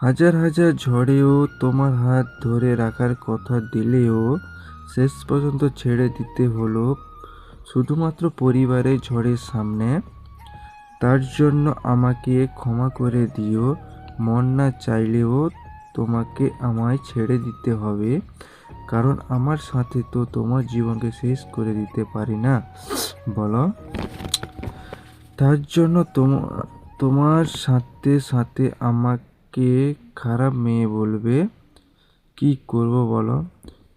হাজার হাজার ঝড়েও তোমার হাত ধরে রাখার কথা দিলেও শেষ পর্যন্ত ছেড়ে দিতে হলো শুধুমাত্র পরিবারের ঝড়ের সামনে। তার জন্য আমাকে ক্ষমা করে দিও। মন না চাইলেও তোমাকে আমায় ছেড়ে দিতে হবে, কারণ আমার সাথে তো তোমার জীবনকে শেষ করে দিতে পারি না, বলো। তার জন্য তোমার সাথে সাথে আমাকে খারাপ মেয়ে বলবে। কি করব বলো?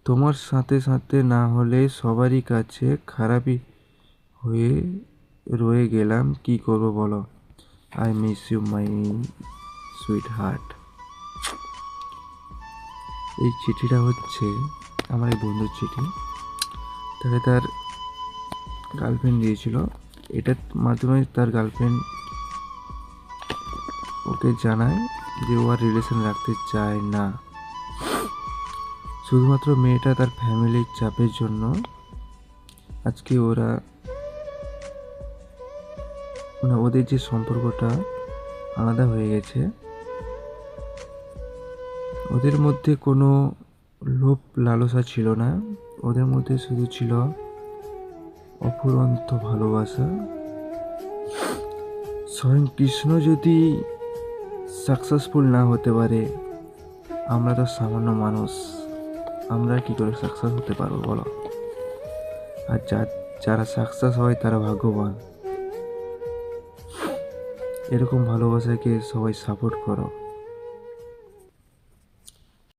তোমার সাথে সাথে না হলে সবারই কাছে খারাপই হয়ে রয়ে গেলাম। কি করব বলো? I miss you my sweetheart. এই চিঠিটা হচ্ছে আমার এই বন্ধুর চিঠি। তাকে তার গার্লফ্রেন্ড দিয়েছিল। এটার মাধ্যমে তার গার্লফ্রেন্ড ওকে জানায় যে ও আর রিলেশন রাখতে চায় না। শুধুমাত্র মেয়েটা তার ফ্যামিলির চাপের জন্য আজকে ওরা ওদের যে সম্পর্কটা আলাদা হয়ে গেছে। ওদের মধ্যে কোনো লোভ লালসা ছিল না, ওদের মধ্যে শুধু ছিল অফুরন্ত ভালোবাসা। স্বয়ং কৃষ্ণ যদি সাকসেসফুল না হতে পারে, আমরা তো সামান্য মানুষ, আমরা কি করে সাকসেস হতে পারবো বলো? আর যারা সাকসেস হয় তারা ভাগ্যবান। এরকম ভালোবাসাকে সবাই সাপোর্ট করো।